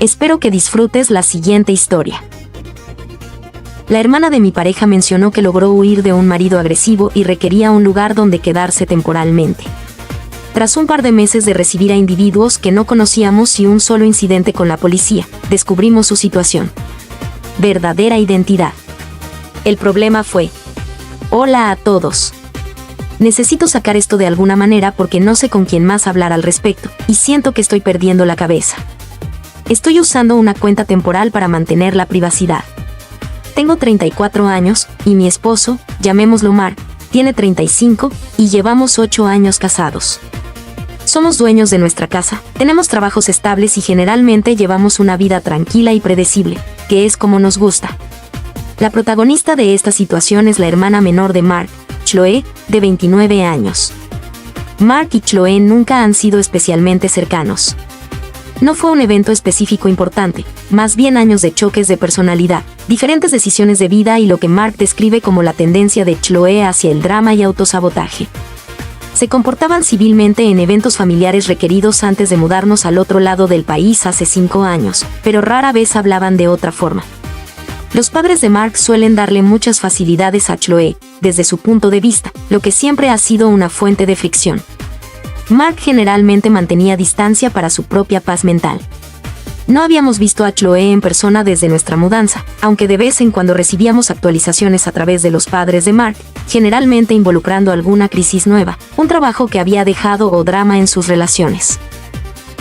Espero que disfrutes la siguiente historia. La hermana de mi pareja mencionó que logró huir de un marido agresivo y requería un lugar donde quedarse temporalmente. Tras un par de meses de recibir a individuos que no conocíamos y un solo incidente con la policía, descubrimos su situación. Verdadera identidad. El problema fue: hola a todos. Necesito sacar esto de alguna manera porque no sé con quién más hablar al respecto, y siento que estoy perdiendo la cabeza. Estoy usando una cuenta temporal para mantener la privacidad. Tengo 34 años, y mi esposo, llamémoslo Mark, tiene 35, y llevamos 8 años casados. Somos dueños de nuestra casa, tenemos trabajos estables y generalmente llevamos una vida tranquila y predecible, que es como nos gusta. La protagonista de esta situación es la hermana menor de Mark, Chloe, de 29 años. Mark y Chloe nunca han sido especialmente cercanos. No fue un evento específico importante, más bien años de choques de personalidad, diferentes decisiones de vida y lo que Mark describe como la tendencia de Chloe hacia el drama y autosabotaje. Se comportaban civilmente en eventos familiares requeridos antes de mudarnos al otro lado del país hace 5 años, pero rara vez hablaban de otra forma. Los padres de Mark suelen darle muchas facilidades a Chloe, desde su punto de vista, lo que siempre ha sido una fuente de fricción. Mark generalmente mantenía distancia para su propia paz mental. No habíamos visto a Chloe en persona desde nuestra mudanza, aunque de vez en cuando recibíamos actualizaciones a través de los padres de Mark, generalmente involucrando alguna crisis nueva, un trabajo que había dejado o drama en sus relaciones.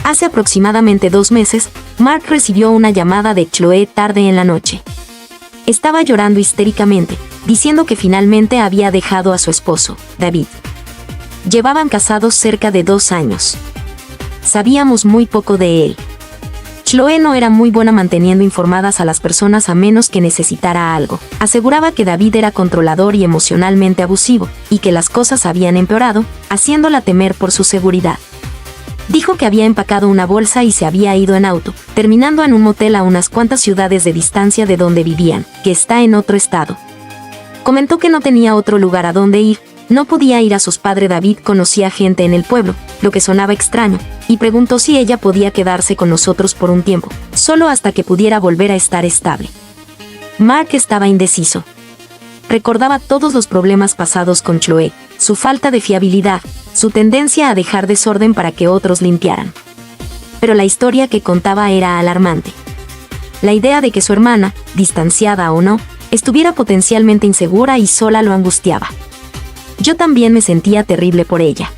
Hace aproximadamente 2 meses, Mark recibió una llamada de Chloe tarde en la noche. Estaba llorando histéricamente, diciendo que finalmente había dejado a su esposo, David. Llevaban casados cerca de 2 años. Sabíamos muy poco de él. Chloe no era muy buena manteniendo informadas a las personas a menos que necesitara algo. Aseguraba que David era controlador y emocionalmente abusivo, y que las cosas habían empeorado, haciéndola temer por su seguridad. Dijo que había empacado una bolsa y se había ido en auto, terminando en un motel a unas cuantas ciudades de distancia de donde vivían, que está en otro estado. Comentó que no tenía otro lugar a donde ir. No podía ir a sus padres. David conocía gente en el pueblo, lo que sonaba extraño, y preguntó si ella podía quedarse con nosotros por un tiempo, solo hasta que pudiera volver a estar estable. Mark estaba indeciso. Recordaba todos los problemas pasados con Chloe, su falta de fiabilidad, su tendencia a dejar desorden para que otros limpiaran. Pero la historia que contaba era alarmante. La idea de que su hermana, distanciada o no, estuviera potencialmente insegura y sola lo angustiaba. Yo también me sentía terrible por ella.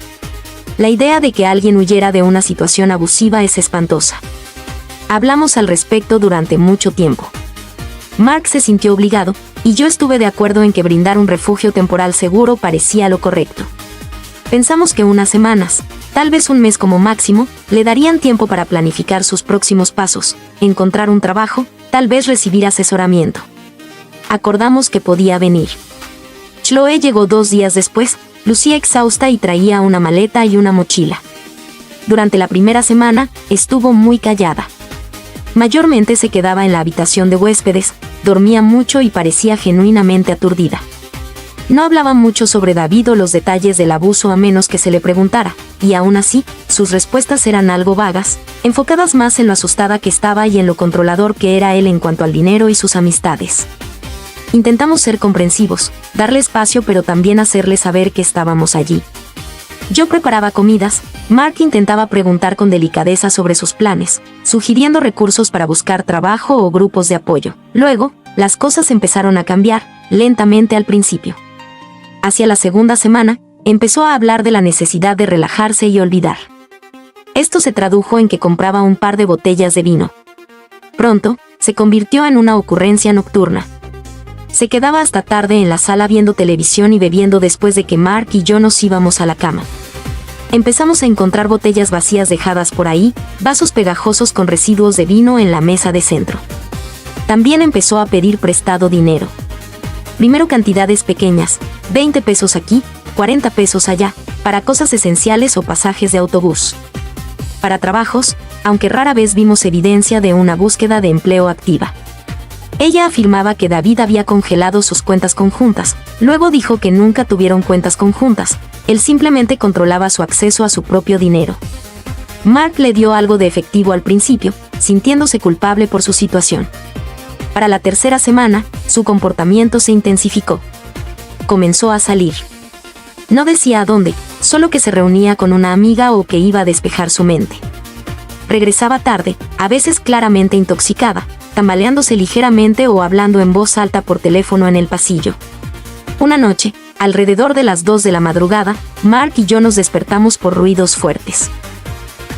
La idea de que alguien huyera de una situación abusiva es espantosa. Hablamos al respecto durante mucho tiempo. Mark se sintió obligado, y yo estuve de acuerdo en que brindar un refugio temporal seguro parecía lo correcto. Pensamos que unas semanas, tal vez un mes como máximo, le darían tiempo para planificar sus próximos pasos, encontrar un trabajo, tal vez recibir asesoramiento. Acordamos que podía venir. Chloe llegó 2 días después, lucía exhausta y traía una maleta y una mochila. Durante la primera semana, estuvo muy callada. Mayormente se quedaba en la habitación de huéspedes, dormía mucho y parecía genuinamente aturdida. No hablaba mucho sobre David o los detalles del abuso a menos que se le preguntara, y aún así, sus respuestas eran algo vagas, enfocadas más en lo asustada que estaba y en lo controlador que era él en cuanto al dinero y sus amistades. Intentamos ser comprensivos, darle espacio pero también hacerle saber que estábamos allí. Yo preparaba comidas, Mark intentaba preguntar con delicadeza sobre sus planes, sugiriendo recursos para buscar trabajo o grupos de apoyo. Luego, las cosas empezaron a cambiar, lentamente al principio. Hacia la segunda semana, empezó a hablar de la necesidad de relajarse y olvidar. Esto se tradujo en que compraba un par de botellas de vino. Pronto, se convirtió en una ocurrencia nocturna. Se quedaba hasta tarde en la sala viendo televisión y bebiendo después de que Mark y yo nos íbamos a la cama. Empezamos a encontrar botellas vacías dejadas por ahí, vasos pegajosos con residuos de vino en la mesa de centro. También empezó a pedir prestado dinero. Primero cantidades pequeñas, 20 pesos aquí, 40 pesos allá, para cosas esenciales o pasajes de autobús. Para trabajos, aunque rara vez vimos evidencia de una búsqueda de empleo activa. Ella afirmaba que David había congelado sus cuentas conjuntas, luego dijo que nunca tuvieron cuentas conjuntas, él simplemente controlaba su acceso a su propio dinero. Mark le dio algo de efectivo al principio, sintiéndose culpable por su situación. Para la tercera semana, su comportamiento se intensificó. Comenzó a salir. No decía a dónde, solo que se reunía con una amiga o que iba a despejar su mente. Regresaba tarde, a veces claramente intoxicada, tambaleándose ligeramente o hablando en voz alta por teléfono en el pasillo. Una noche, alrededor de las 2 de la madrugada, Mark y yo nos despertamos por ruidos fuertes.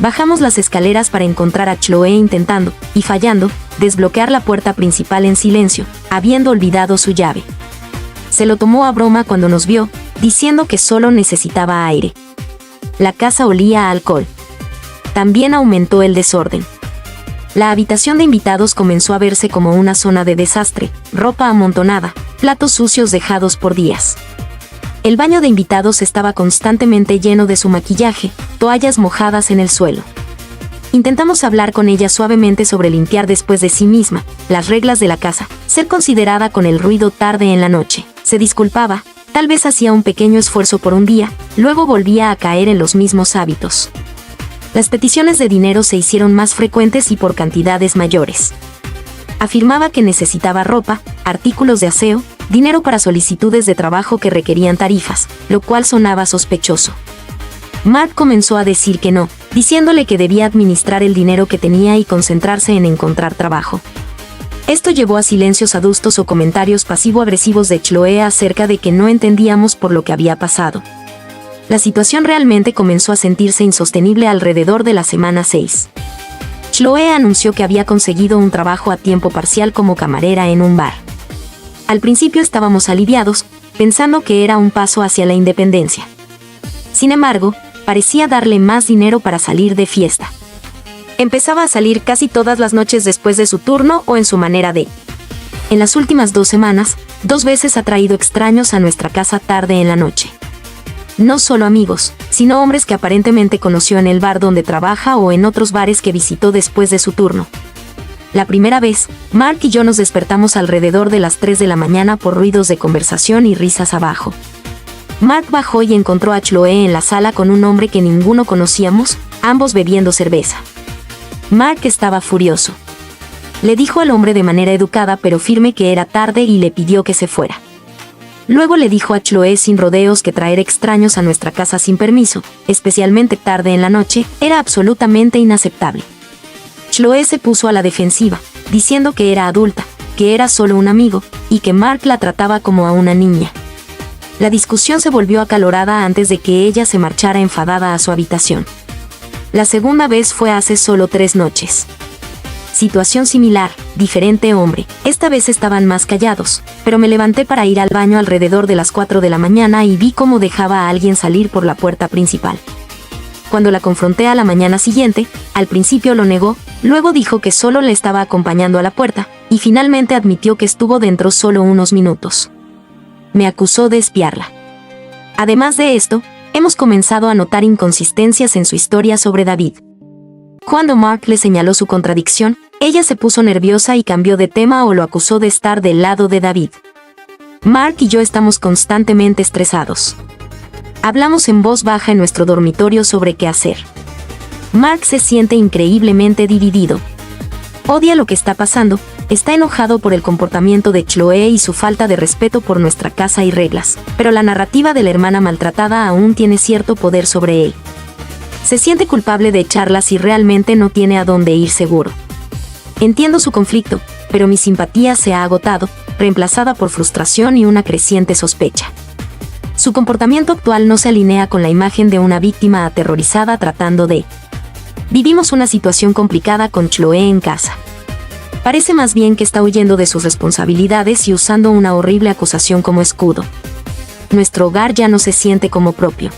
Bajamos las escaleras para encontrar a Chloe intentando, y fallando, desbloquear la puerta principal en silencio, habiendo olvidado su llave. Se lo tomó a broma cuando nos vio, diciendo que solo necesitaba aire. La casa olía a alcohol. También aumentó el desorden. La habitación de invitados comenzó a verse como una zona de desastre, ropa amontonada, platos sucios dejados por días. El baño de invitados estaba constantemente lleno de su maquillaje, toallas mojadas en el suelo. Intentamos hablar con ella suavemente sobre limpiar después de sí misma, las reglas de la casa, ser considerada con el ruido tarde en la noche. Se disculpaba, tal vez hacía un pequeño esfuerzo por un día, luego volvía a caer en los mismos hábitos. Las peticiones de dinero se hicieron más frecuentes y por cantidades mayores. Afirmaba que necesitaba ropa, artículos de aseo, dinero para solicitudes de trabajo que requerían tarifas, lo cual sonaba sospechoso. Mark comenzó a decir que no, diciéndole que debía administrar el dinero que tenía y concentrarse en encontrar trabajo. Esto llevó a silencios adustos o comentarios pasivo-agresivos de Chloe acerca de que no entendíamos por lo que había pasado. La situación realmente comenzó a sentirse insostenible alrededor de la semana 6. Chloe anunció que había conseguido un trabajo a tiempo parcial como camarera en un bar. Al principio estábamos aliviados, pensando que era un paso hacia la independencia. Sin embargo, parecía darle más dinero para salir de fiesta. Empezaba a salir casi todas las noches después de su turno o en su manera de. En las últimas 2 semanas, 2 veces ha traído extraños a nuestra casa tarde en la noche. No solo amigos, sino hombres que aparentemente conoció en el bar donde trabaja o en otros bares que visitó después de su turno. La primera vez, Mark y yo nos despertamos alrededor de las 3 de la mañana por ruidos de conversación y risas abajo. Mark bajó y encontró a Chloe en la sala con un hombre que ninguno conocíamos, ambos bebiendo cerveza. Mark estaba furioso. Le dijo al hombre de manera educada pero firme que era tarde y le pidió que se fuera. Luego le dijo a Chloe sin rodeos que traer extraños a nuestra casa sin permiso, especialmente tarde en la noche, era absolutamente inaceptable. Chloe se puso a la defensiva, diciendo que era adulta, que era solo un amigo, y que Mark la trataba como a una niña. La discusión se volvió acalorada antes de que ella se marchara enfadada a su habitación. La segunda vez fue hace solo 3 noches. Situación similar, diferente hombre. Esta vez estaban más callados, pero me levanté para ir al baño alrededor de las 4 de la mañana y vi cómo dejaba a alguien salir por la puerta principal. Cuando la confronté a la mañana siguiente, al principio lo negó, luego dijo que solo le estaba acompañando a la puerta, y finalmente admitió que estuvo dentro solo unos minutos. Me acusó de espiarla. Además de esto, hemos comenzado a notar inconsistencias en su historia sobre David. Cuando Mark le señaló su contradicción, ella se puso nerviosa y cambió de tema o lo acusó de estar del lado de David. Mark y yo estamos constantemente estresados. Hablamos en voz baja en nuestro dormitorio sobre qué hacer. Mark se siente increíblemente dividido. Odia lo que está pasando, está enojado por el comportamiento de Chloe y su falta de respeto por nuestra casa y reglas, pero la narrativa de la hermana maltratada aún tiene cierto poder sobre él. Se siente culpable de echarla si realmente no tiene a dónde ir seguro. Entiendo su conflicto, pero mi simpatía se ha agotado, reemplazada por frustración y una creciente sospecha. Su comportamiento actual no se alinea con la imagen de una víctima aterrorizada tratando de. Vivimos una situación complicada con Chloe en casa. Parece más bien que está huyendo de sus responsabilidades y usando una horrible acusación como escudo. Nuestro hogar ya no se siente como propio.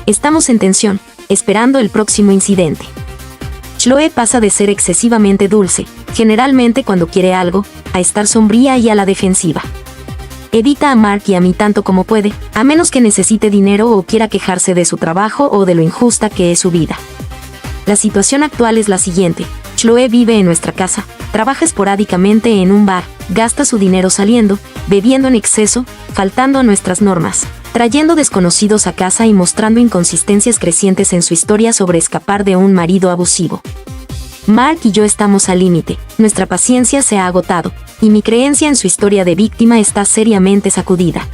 Estamos en tensión, esperando el próximo incidente. Chloe pasa de ser excesivamente dulce, generalmente cuando quiere algo, a estar sombría y a la defensiva. Evita a Mark y a mí tanto como puede, a menos que necesite dinero o quiera quejarse de su trabajo o de lo injusta que es su vida. La situación actual es la siguiente: Chloe vive en nuestra casa, trabaja esporádicamente en un bar, gasta su dinero saliendo, bebiendo en exceso, faltando a nuestras normas, trayendo desconocidos a casa y mostrando inconsistencias crecientes en su historia sobre escapar de un marido abusivo. Mark y yo estamos al límite, nuestra paciencia se ha agotado, y mi creencia en su historia de víctima está seriamente sacudida.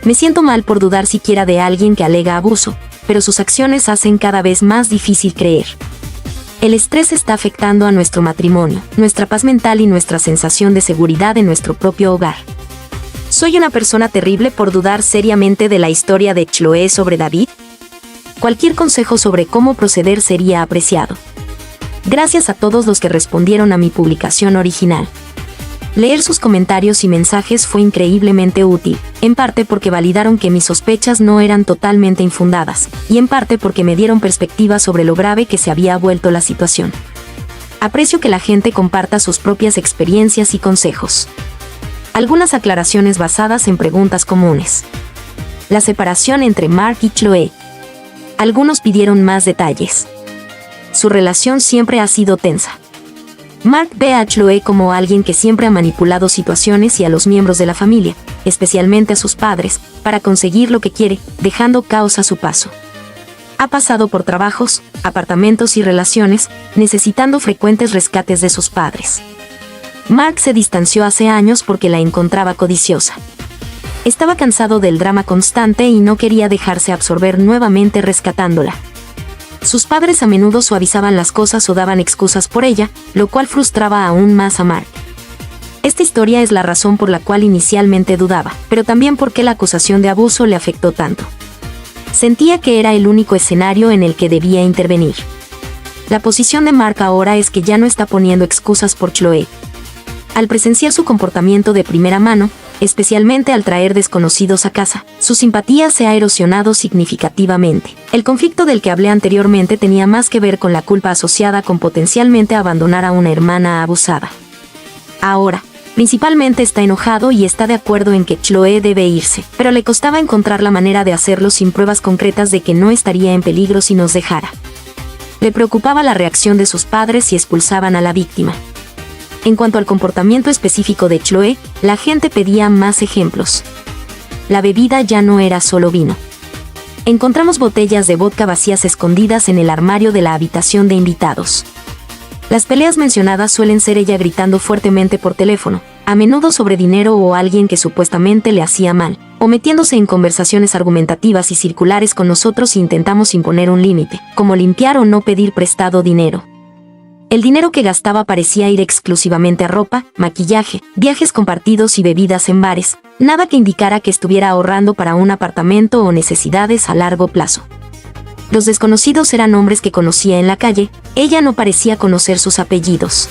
Me siento mal por dudar siquiera de alguien que alega abuso, pero sus acciones hacen cada vez más difícil creer. El estrés está afectando a nuestro matrimonio, nuestra paz mental y nuestra sensación de seguridad en nuestro propio hogar. ¿Soy una persona terrible por dudar seriamente de la historia de Chloe sobre David? Cualquier consejo sobre cómo proceder sería apreciado. Gracias a todos los que respondieron a mi publicación original. Leer sus comentarios y mensajes fue increíblemente útil, en parte porque validaron que mis sospechas no eran totalmente infundadas, y en parte porque me dieron perspectiva sobre lo grave que se había vuelto la situación. Aprecio que la gente comparta sus propias experiencias y consejos. Algunas aclaraciones basadas en preguntas comunes. La separación entre Mark y Chloe. Algunos pidieron más detalles. Su relación siempre ha sido tensa. Mark ve a Chloe como alguien que siempre ha manipulado situaciones y a los miembros de la familia, especialmente a sus padres, para conseguir lo que quiere, dejando caos a su paso. Ha pasado por trabajos, apartamentos y relaciones, necesitando frecuentes rescates de sus padres. Mark se distanció hace años porque la encontraba codiciosa. Estaba cansado del drama constante y no quería dejarse absorber nuevamente rescatándola. Sus padres a menudo suavizaban las cosas o daban excusas por ella, lo cual frustraba aún más a Mark. Esta historia es la razón por la cual inicialmente dudaba, pero también porque la acusación de abuso le afectó tanto. Sentía que era el único escenario en el que debía intervenir. La posición de Mark ahora es que ya no está poniendo excusas por Chloe. Al presenciar su comportamiento de primera mano, especialmente al traer desconocidos a casa, su simpatía se ha erosionado significativamente. El conflicto del que hablé anteriormente tenía más que ver con la culpa asociada con potencialmente abandonar a una hermana abusada. Ahora, principalmente está enojado y está de acuerdo en que Chloe debe irse, pero le costaba encontrar la manera de hacerlo sin pruebas concretas de que no estaría en peligro si nos dejara. Le preocupaba la reacción de sus padres si expulsaban a la víctima. En cuanto al comportamiento específico de Chloe, la gente pedía más ejemplos. La bebida ya no era solo vino. Encontramos botellas de vodka vacías escondidas en el armario de la habitación de invitados. Las peleas mencionadas suelen ser ella gritando fuertemente por teléfono, a menudo sobre dinero o alguien que supuestamente le hacía mal, o metiéndose en conversaciones argumentativas y circulares con nosotros si intentamos imponer un límite, como limpiar o no pedir prestado dinero. El dinero que gastaba parecía ir exclusivamente a ropa, maquillaje, viajes compartidos y bebidas en bares, nada que indicara que estuviera ahorrando para un apartamento o necesidades a largo plazo. Los desconocidos eran hombres que conocía en la calle, ella no parecía conocer sus apellidos.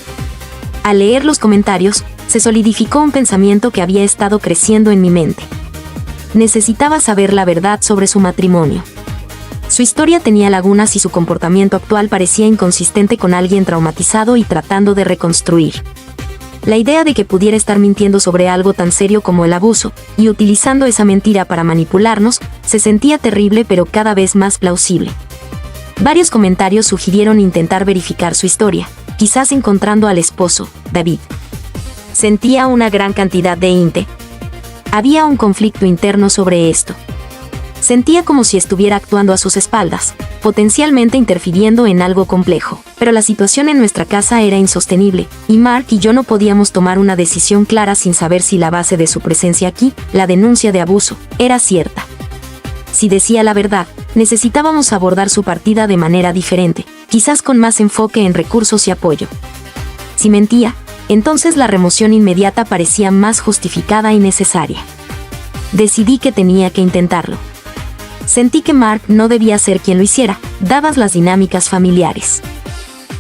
Al leer los comentarios, se solidificó un pensamiento que había estado creciendo en mi mente. Necesitaba saber la verdad sobre su matrimonio. Su historia tenía lagunas y su comportamiento actual parecía inconsistente con alguien traumatizado y tratando de reconstruir. La idea de que pudiera estar mintiendo sobre algo tan serio como el abuso, y utilizando esa mentira para manipularnos, se sentía terrible pero cada vez más plausible. Varios comentarios sugirieron intentar verificar su historia, quizás encontrando al esposo, David. Sentía una gran cantidad de inte. Había un conflicto interno sobre esto. Sentía como si estuviera actuando a sus espaldas, potencialmente interfiriendo en algo complejo. Pero la situación en nuestra casa era insostenible, y Mark y yo no podíamos tomar una decisión clara sin saber si la base de su presencia aquí, la denuncia de abuso, era cierta. Si decía la verdad, necesitábamos abordar su partida de manera diferente, quizás con más enfoque en recursos y apoyo. Si mentía, entonces la remoción inmediata parecía más justificada y necesaria. Decidí que tenía que intentarlo. Sentí que Mark no debía ser quien lo hiciera, dadas las dinámicas familiares.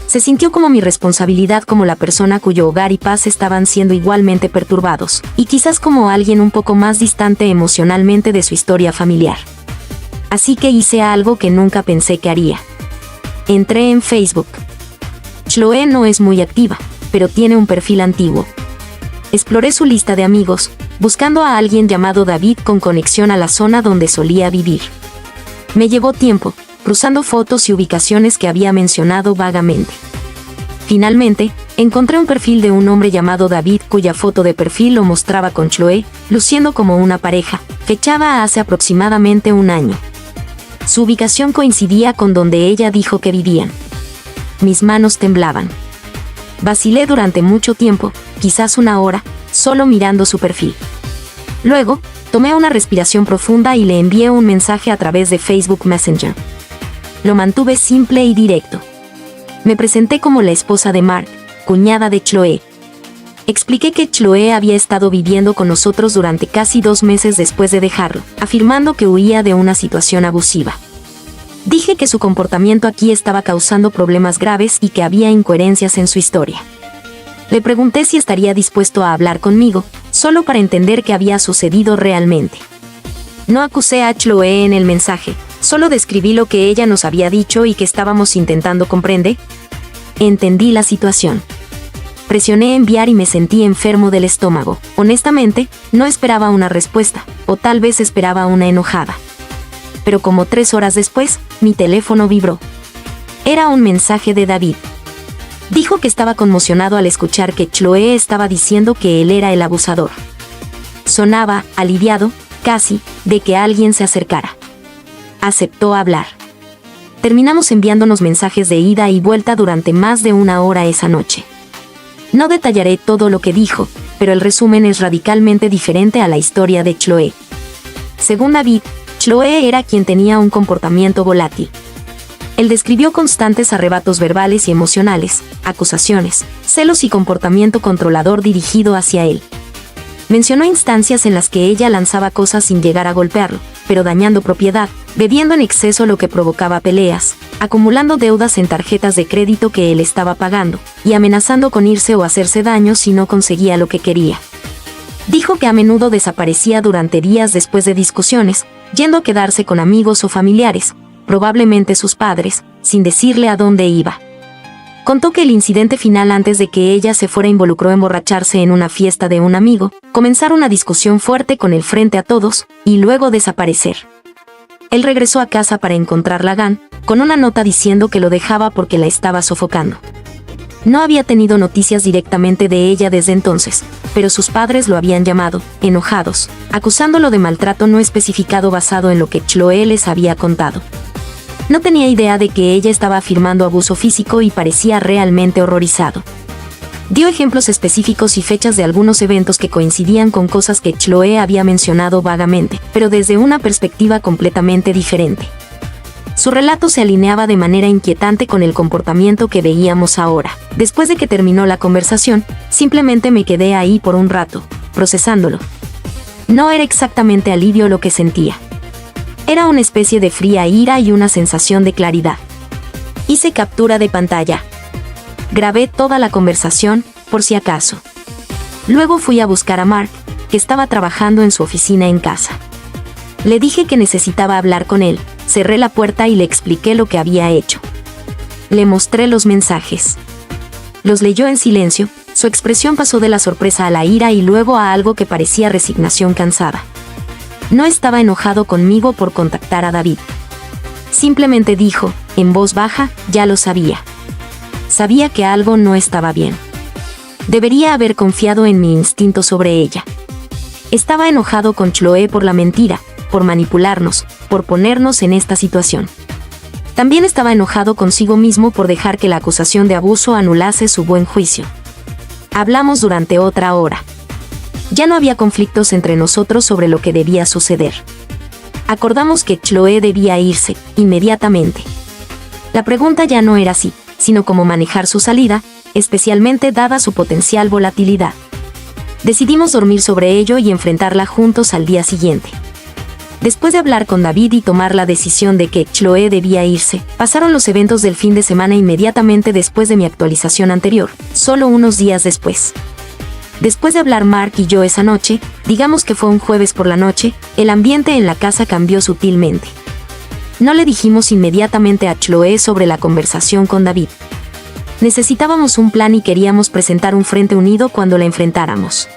Se sintió como mi responsabilidad como la persona cuyo hogar y paz estaban siendo igualmente perturbados, y quizás como alguien un poco más distante emocionalmente de su historia familiar. Así que hice algo que nunca pensé que haría. Entré en Facebook. Chloe no es muy activa, pero tiene un perfil antiguo. Exploré su lista de amigos, buscando a alguien llamado David con conexión a la zona donde solía vivir. Me llevó tiempo, cruzando fotos y ubicaciones que había mencionado vagamente. Finalmente, encontré un perfil de un hombre llamado David cuya foto de perfil lo mostraba con Chloe, luciendo como una pareja, fechada hace aproximadamente un año. Su ubicación coincidía con donde ella dijo que vivían. mis manos temblaban. Vacilé durante mucho tiempo, quizás una hora, solo mirando su perfil. Luego, tomé una respiración profunda y le envié un mensaje a través de Facebook Messenger. Lo mantuve simple y directo. Me presenté como la esposa de Mark, cuñada de Chloe. Expliqué que Chloe había estado viviendo con nosotros durante casi 2 meses después de dejarlo, afirmando que huía de una situación abusiva. Dije que su comportamiento aquí estaba causando problemas graves y que había incoherencias en su historia. Le pregunté si estaría dispuesto a hablar conmigo, solo para entender qué había sucedido realmente. No acusé a Chloe en el mensaje, solo describí lo que ella nos había dicho y que estábamos intentando comprender. Entendí la situación. Presioné enviar y me sentí enfermo del estómago. Honestamente, no esperaba una respuesta, o tal vez esperaba una enojada. Pero como 3 horas después, mi teléfono vibró. Era un mensaje de David. Dijo que estaba conmocionado al escuchar que Chloe estaba diciendo que él era el abusador. Sonaba, aliviado, casi, de que alguien se acercara. Aceptó hablar. Terminamos enviándonos mensajes de ida y vuelta durante más de 1 hora esa noche. No detallaré todo lo que dijo, pero el resumen es radicalmente diferente a la historia de Chloe. Según David, Chloe era quien tenía un comportamiento volátil. Él describió constantes arrebatos verbales y emocionales, acusaciones, celos y comportamiento controlador dirigido hacia él. Mencionó instancias en las que ella lanzaba cosas sin llegar a golpearlo, pero dañando propiedad, bebiendo en exceso lo que provocaba peleas, acumulando deudas en tarjetas de crédito que él estaba pagando, y amenazando con irse o hacerse daño si no conseguía lo que quería. Dijo que a menudo desaparecía durante días después de discusiones, yendo a quedarse con amigos o familiares, probablemente sus padres, sin decirle a dónde iba. Contó que el incidente final antes de que ella se fuera involucró emborracharse en una fiesta de un amigo, comenzar una discusión fuerte con él frente a todos, y luego desaparecer. Él regresó a casa para encontrar a Gan, con una nota diciendo que lo dejaba porque la estaba sofocando. No había tenido noticias directamente de ella desde entonces, pero sus padres lo habían llamado, enojados, acusándolo de maltrato no especificado basado en lo que Chloe les había contado. No tenía idea de que ella estaba afirmando abuso físico y parecía realmente horrorizado. Dio ejemplos específicos y fechas de algunos eventos que coincidían con cosas que Chloe había mencionado vagamente, pero desde una perspectiva completamente diferente. Su relato se alineaba de manera inquietante con el comportamiento que veíamos ahora. Después de que terminó la conversación, simplemente me quedé ahí por un rato, procesándolo. No era exactamente alivio lo que sentía. Era una especie de fría ira y una sensación de claridad. Hice captura de pantalla. Grabé toda la conversación, por si acaso. Luego fui a buscar a Mark, que estaba trabajando en su oficina en casa. Le dije que necesitaba hablar con él, cerré la puerta y le expliqué lo que había hecho. Le mostré los mensajes. Los leyó en silencio, su expresión pasó de la sorpresa a la ira y luego a algo que parecía resignación cansada. No estaba enojado conmigo por contactar a David. Simplemente dijo, en voz baja, ya lo sabía. Sabía que algo no estaba bien. Debería haber confiado en mi instinto sobre ella. Estaba enojado con Chloe por la mentira, por manipularnos, por ponernos en esta situación. También estaba enojado consigo mismo por dejar que la acusación de abuso anulase su buen juicio. Hablamos durante otra hora. Ya no había conflictos entre nosotros sobre lo que debía suceder. Acordamos que Chloe debía irse, inmediatamente. La pregunta ya no era si, sino cómo manejar su salida, especialmente dada su potencial volatilidad. Decidimos dormir sobre ello y enfrentarla juntos al día siguiente. Después de hablar con David y tomar la decisión de que Chloe debía irse, pasaron los eventos del fin de semana inmediatamente después de mi actualización anterior, solo unos días después. Después de hablar Mark y yo esa noche, digamos que fue un jueves por la noche, el ambiente en la casa cambió sutilmente. No le dijimos inmediatamente a Chloe sobre la conversación con David. Necesitábamos un plan y queríamos presentar un frente unido cuando la enfrentáramos.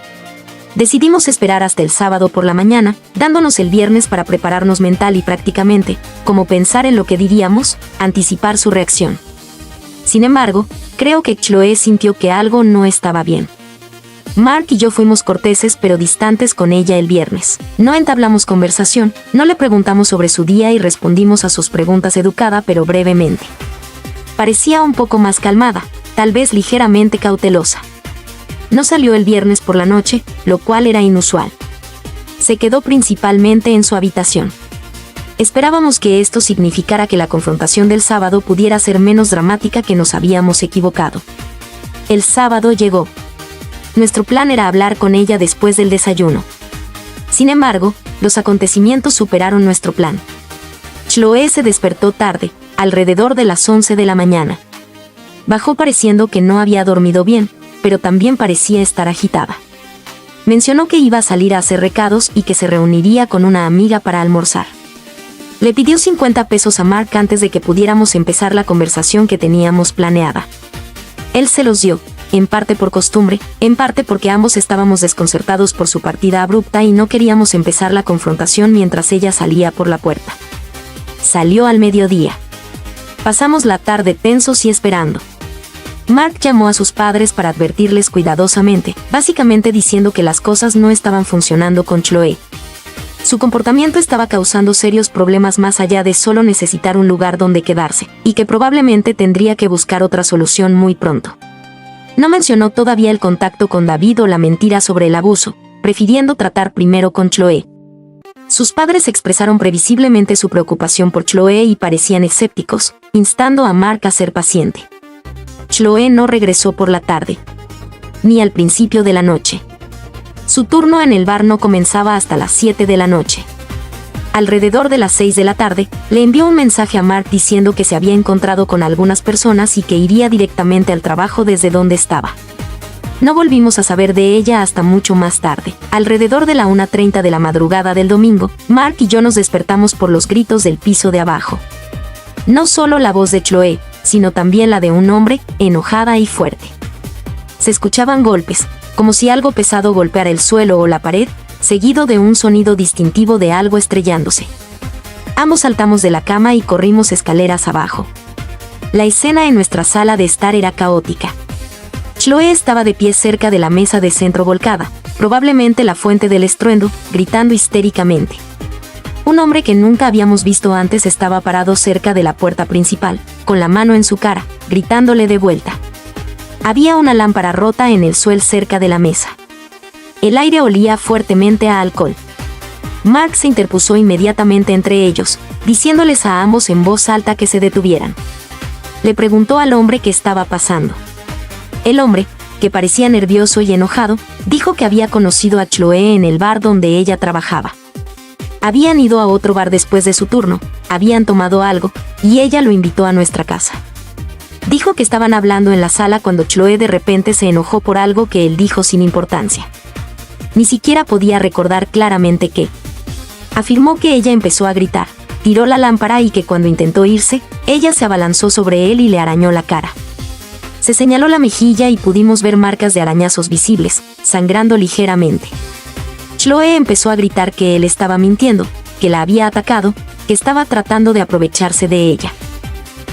Decidimos esperar hasta el sábado por la mañana, dándonos el viernes para prepararnos mental y prácticamente, como pensar en lo que diríamos, anticipar su reacción. Sin embargo, creo que Chloe sintió que algo no estaba bien. Mark y yo fuimos corteses pero distantes con ella el viernes. No entablamos conversación, no le preguntamos sobre su día y respondimos a sus preguntas educada pero brevemente. Parecía un poco más calmada, tal vez ligeramente cautelosa. No salió el viernes por la noche, lo cual era inusual. Se quedó principalmente en su habitación. Esperábamos que esto significara que la confrontación del sábado pudiera ser menos dramática, que nos habíamos equivocado. El sábado llegó. Nuestro plan era hablar con ella después del desayuno. Sin embargo, los acontecimientos superaron nuestro plan. Chloe se despertó tarde, alrededor de las 11 de la mañana. Bajó pareciendo que no había dormido bien, pero también parecía estar agitada. Mencionó que iba a salir a hacer recados y que se reuniría con una amiga para almorzar. Le pidió 50 pesos a Mark antes de que pudiéramos empezar la conversación que teníamos planeada. Él se los dio, en parte por costumbre, en parte porque ambos estábamos desconcertados por su partida abrupta y no queríamos empezar la confrontación mientras ella salía por la puerta. Salió al mediodía. Pasamos la tarde tensos y esperando. Mark llamó a sus padres para advertirles cuidadosamente, básicamente diciendo que las cosas no estaban funcionando con Chloe. Su comportamiento estaba causando serios problemas más allá de solo necesitar un lugar donde quedarse, y que probablemente tendría que buscar otra solución muy pronto. No mencionó todavía el contacto con David o la mentira sobre el abuso, prefiriendo tratar primero con Chloe. Sus padres expresaron previsiblemente su preocupación por Chloe y parecían escépticos, instando a Mark a ser paciente. Chloe no regresó por la tarde, ni al principio de la noche. Su turno en el bar no comenzaba hasta las 7 de la noche. Alrededor de las 6 de la tarde, le envió un mensaje a Mark diciendo que se había encontrado con algunas personas y que iría directamente al trabajo desde donde estaba. No volvimos a saber de ella hasta mucho más tarde. Alrededor de la 1:30 de la madrugada del domingo, Mark y yo nos despertamos por los gritos del piso de abajo. No solo la voz de Chloe, sino también la de un hombre, enojada y fuerte. Se escuchaban golpes, como si algo pesado golpeara el suelo o la pared, seguido de un sonido distintivo de algo estrellándose. Ambos saltamos de la cama y corrimos escaleras abajo. La escena en nuestra sala de estar era caótica. Chloe estaba de pie cerca de la mesa de centro volcada, probablemente la fuente del estruendo, gritando histéricamente. Un hombre que nunca habíamos visto antes estaba parado cerca de la puerta principal, con la mano en su cara, gritándole de vuelta. Había una lámpara rota en el suelo cerca de la mesa. El aire olía fuertemente a alcohol. Mark se interpuso inmediatamente entre ellos, diciéndoles a ambos en voz alta que se detuvieran. Le preguntó al hombre qué estaba pasando. El hombre, que parecía nervioso y enojado, dijo que había conocido a Chloe en el bar donde ella trabajaba. Habían ido a otro bar después de su turno, habían tomado algo, y ella lo invitó a nuestra casa. Dijo que estaban hablando en la sala cuando Chloe de repente se enojó por algo que él dijo sin importancia. Ni siquiera podía recordar claramente qué. Afirmó que ella empezó a gritar, tiró la lámpara y que cuando intentó irse, ella se abalanzó sobre él y le arañó la cara. Se señaló la mejilla y pudimos ver marcas de arañazos visibles, sangrando ligeramente. Chloe empezó a gritar que él estaba mintiendo, que la había atacado, que estaba tratando de aprovecharse de ella.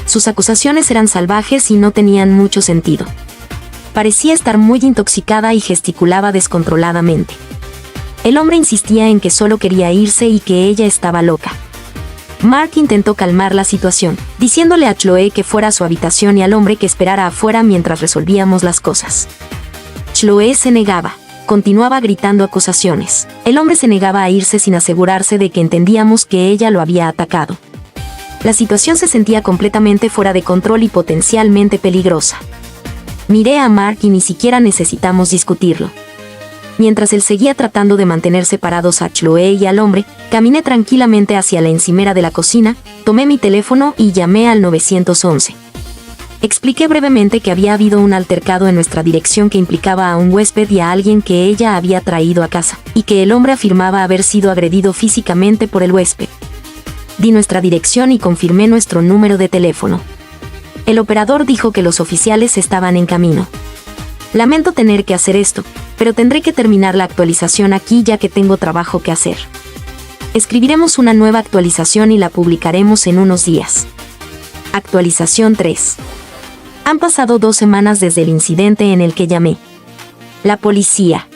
Sus acusaciones eran salvajes y no tenían mucho sentido. Parecía estar muy intoxicada y gesticulaba descontroladamente. El hombre insistía en que solo quería irse y que ella estaba loca. Mark intentó calmar la situación, diciéndole a Chloe que fuera a su habitación y al hombre que esperara afuera mientras resolvíamos las cosas. Chloe se negaba. Continuaba gritando acusaciones. El hombre se negaba a irse sin asegurarse de que entendíamos que ella lo había atacado. La situación se sentía completamente fuera de control y potencialmente peligrosa. Miré a Mark y ni siquiera necesitamos discutirlo. Mientras él seguía tratando de mantener separados a Chloe y al hombre, caminé tranquilamente hacia la encimera de la cocina, tomé mi teléfono y llamé al 911. Expliqué brevemente que había habido un altercado en nuestra dirección que implicaba a un huésped y a alguien que ella había traído a casa, y que el hombre afirmaba haber sido agredido físicamente por el huésped. Di nuestra dirección y confirmé nuestro número de teléfono. El operador dijo que los oficiales estaban en camino. Lamento tener que hacer esto, pero tendré que terminar la actualización aquí ya que tengo trabajo que hacer. Escribiremos una nueva actualización y la publicaremos en unos días. Actualización 3. Han pasado 2 semanas desde el incidente en el que llamé. La policía.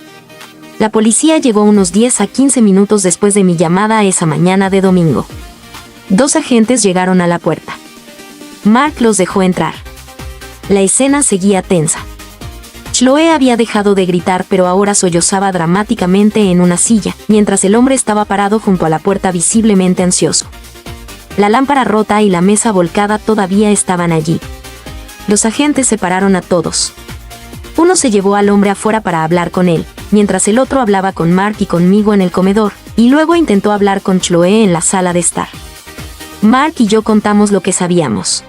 La policía llegó unos 10 a 15 minutos después de mi llamada esa mañana de domingo. 2 agentes llegaron a la puerta. Mark los dejó entrar. La escena seguía tensa. Chloe había dejado de gritar, pero ahora sollozaba dramáticamente en una silla, mientras el hombre estaba parado junto a la puerta visiblemente ansioso. La lámpara rota y la mesa volcada todavía estaban allí. Los agentes separaron a todos. Uno se llevó al hombre afuera para hablar con él, mientras el otro hablaba con Mark y conmigo en el comedor, y luego intentó hablar con Chloe en la sala de estar. Mark y yo contamos lo que sabíamos.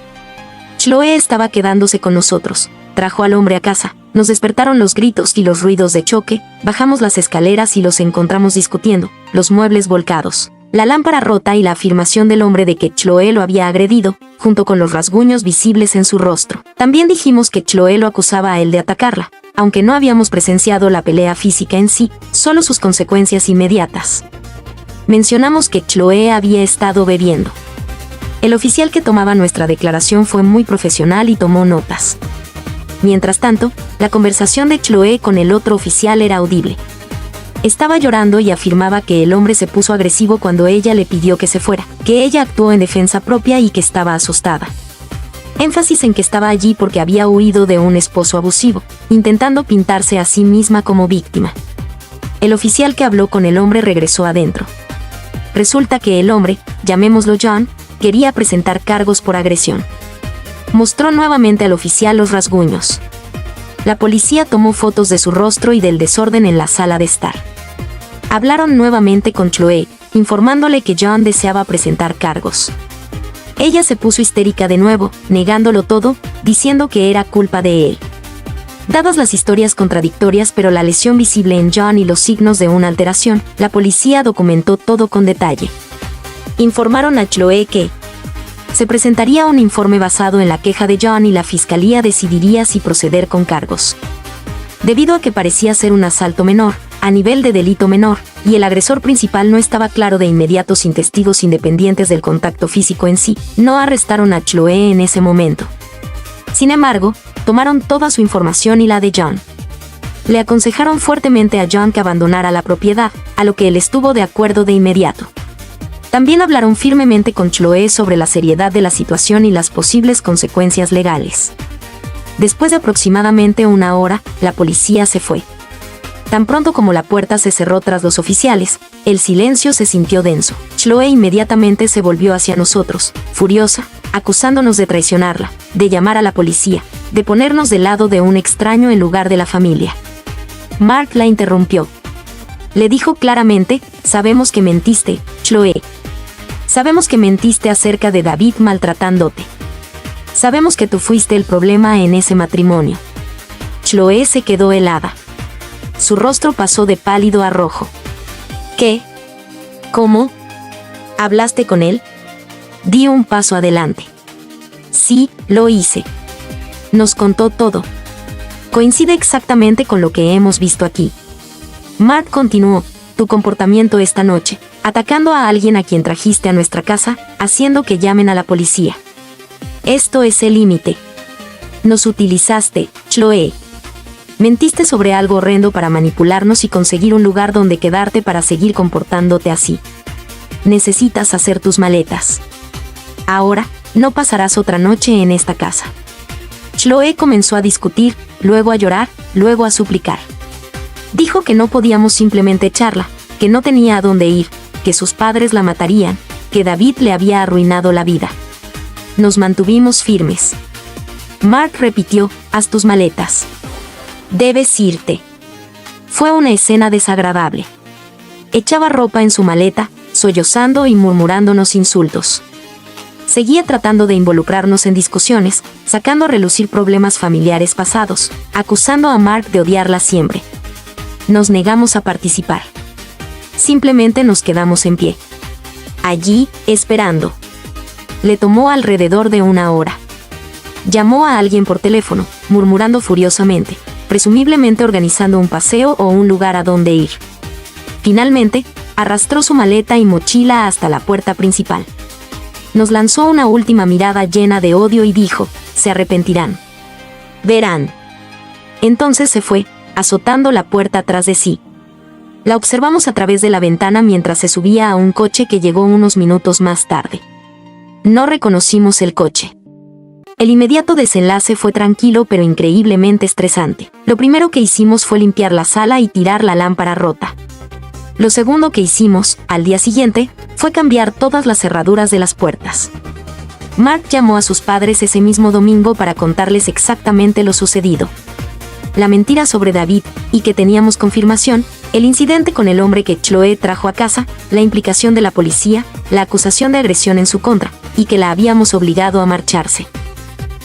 Chloe estaba quedándose con nosotros. Trajo al hombre a casa. Nos despertaron los gritos y los ruidos de choque. Bajamos las escaleras y los encontramos discutiendo, los muebles volcados, la lámpara rota y la afirmación del hombre de que Chloe lo había agredido, junto con los rasguños visibles en su rostro. También dijimos que Chloe lo acusaba a él de atacarla, aunque no habíamos presenciado la pelea física en sí, solo sus consecuencias inmediatas. Mencionamos que Chloe había estado bebiendo. El oficial que tomaba nuestra declaración fue muy profesional y tomó notas. Mientras tanto, la conversación de Chloe con el otro oficial era audible. Estaba llorando y afirmaba que el hombre se puso agresivo cuando ella le pidió que se fuera, que ella actuó en defensa propia y que estaba asustada. Énfasis en que estaba allí porque había huido de un esposo abusivo, intentando pintarse a sí misma como víctima. El oficial que habló con el hombre regresó adentro. Resulta que el hombre, llamémoslo John, quería presentar cargos por agresión. Mostró nuevamente al oficial los rasguños. La policía tomó fotos de su rostro y del desorden en la sala de estar. Hablaron nuevamente con Chloe, informándole que John deseaba presentar cargos. Ella se puso histérica de nuevo, negándolo todo, diciendo que era culpa de él. Dadas las historias contradictorias pero la lesión visible en John y los signos de una alteración, la policía documentó todo con detalle. Informaron a Chloe que se presentaría un informe basado en la queja de John y la fiscalía decidiría si proceder con cargos. Debido a que parecía ser un asalto menor, a nivel de delito menor, y el agresor principal no estaba claro de inmediato sin testigos independientes del contacto físico en sí, no arrestaron a Chloe en ese momento. Sin embargo, tomaron toda su información y la de John. Le aconsejaron fuertemente a John que abandonara la propiedad, a lo que él estuvo de acuerdo de inmediato. También hablaron firmemente con Chloe sobre la seriedad de la situación y las posibles consecuencias legales. Después de aproximadamente una hora, la policía se fue. Tan pronto como la puerta se cerró tras los oficiales, el silencio se sintió denso. Chloe inmediatamente se volvió hacia nosotros, furiosa, acusándonos de traicionarla, de llamar a la policía, de ponernos del lado de un extraño en lugar de la familia. Mark la interrumpió. Le dijo claramente: sabemos que mentiste, Chloe. Sabemos que mentiste acerca de David maltratándote. Sabemos que tú fuiste el problema en ese matrimonio. Chloe se quedó helada. Su rostro pasó de pálido a rojo. ¿Qué? ¿Cómo? ¿Hablaste con él? Di un paso adelante. Sí, lo hice. Nos contó todo. Coincide exactamente con lo que hemos visto aquí. Mark continuó: tu comportamiento esta noche, atacando a alguien a quien trajiste a nuestra casa, haciendo que llamen a la policía. Esto es el límite. Nos utilizaste, Chloe. Mentiste sobre algo horrendo para manipularnos y conseguir un lugar donde quedarte para seguir comportándote así. Necesitas hacer tus maletas. Ahora, no pasarás otra noche en esta casa. Chloe comenzó a discutir, luego a llorar, luego a suplicar. Dijo que no podíamos simplemente echarla, que no tenía a dónde ir, que sus padres la matarían, que David le había arruinado la vida. Nos mantuvimos firmes. Mark repitió: haz tus maletas. Debes irte. Fue una escena desagradable. Echaba ropa en su maleta, sollozando y murmurándonos insultos. Seguía tratando de involucrarnos en discusiones, sacando a relucir problemas familiares pasados, acusando a Mark de odiarla siempre. Nos negamos a participar. Simplemente nos quedamos en pie. Allí, esperando. Le tomó alrededor de una hora. Llamó a alguien por teléfono, murmurando furiosamente, presumiblemente organizando un paseo o un lugar a donde ir. Finalmente, arrastró su maleta y mochila hasta la puerta principal. Nos lanzó una última mirada llena de odio y dijo: se arrepentirán. Verán. Entonces se fue, azotando la puerta tras de sí. La observamos a través de la ventana mientras se subía a un coche que llegó unos minutos más tarde. No reconocimos el coche. El inmediato desenlace fue tranquilo pero increíblemente estresante. Lo primero que hicimos fue limpiar la sala y tirar la lámpara rota. Lo segundo que hicimos, al día siguiente, fue cambiar todas las cerraduras de las puertas. Mark llamó a sus padres ese mismo domingo para contarles exactamente lo sucedido. La mentira sobre David, y que teníamos confirmación, el incidente con el hombre que Chloe trajo a casa, la implicación de la policía, la acusación de agresión en su contra, y que la habíamos obligado a marcharse.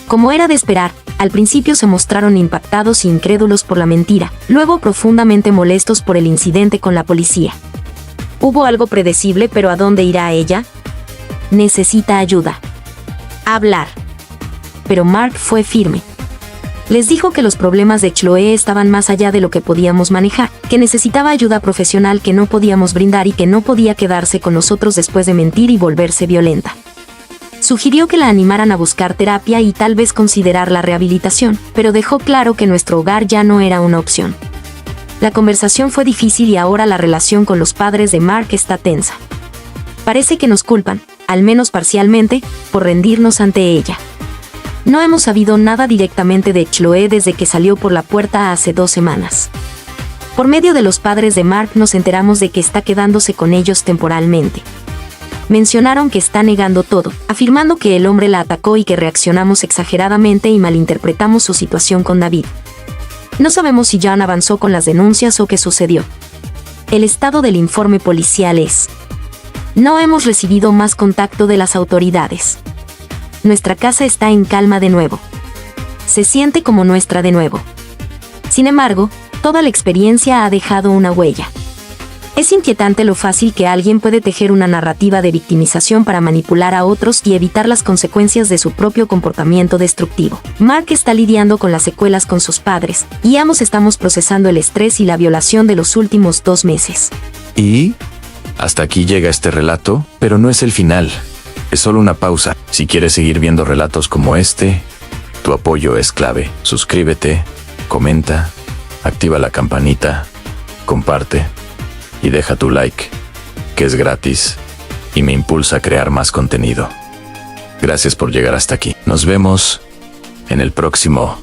Como era de esperar, al principio se mostraron impactados e incrédulos por la mentira, luego profundamente molestos por el incidente con la policía. Hubo algo predecible, pero ¿a dónde irá ella? Necesita ayuda. Hablar. Pero Mark fue firme. Les dijo que los problemas de Chloe estaban más allá de lo que podíamos manejar, que necesitaba ayuda profesional que no podíamos brindar y que no podía quedarse con nosotros después de mentir y volverse violenta. Sugirió que la animaran a buscar terapia y tal vez considerar la rehabilitación, pero dejó claro que nuestro hogar ya no era una opción. La conversación fue difícil y ahora la relación con los padres de Mark está tensa. Parece que nos culpan, al menos parcialmente, por rendirnos ante ella. No hemos sabido nada directamente de Chloe desde que salió por la puerta hace 2 semanas. Por medio de los padres de Mark nos enteramos de que está quedándose con ellos temporalmente. Mencionaron que está negando todo, afirmando que el hombre la atacó y que reaccionamos exageradamente y malinterpretamos su situación con David. No sabemos si Jan avanzó con las denuncias o qué sucedió. El estado del informe policial es: no hemos recibido más contacto de las autoridades. Nuestra casa está en calma de nuevo. Se siente como nuestra de nuevo. Sin embargo, toda la experiencia ha dejado una huella. Es inquietante lo fácil que alguien puede tejer una narrativa de victimización para manipular a otros y evitar las consecuencias de su propio comportamiento destructivo. Mark está lidiando con las secuelas con sus padres, y ambos estamos procesando el estrés y la violación de los últimos 2 meses. ¿Y? Hasta aquí llega este relato, pero no es el final. Es solo una pausa. Si quieres seguir viendo relatos como este, tu apoyo es clave. Suscríbete, comenta, activa la campanita, comparte y deja tu like, que es gratis y me impulsa a crear más contenido. Gracias por llegar hasta aquí. Nos vemos en el próximo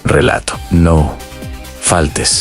relato. No faltes.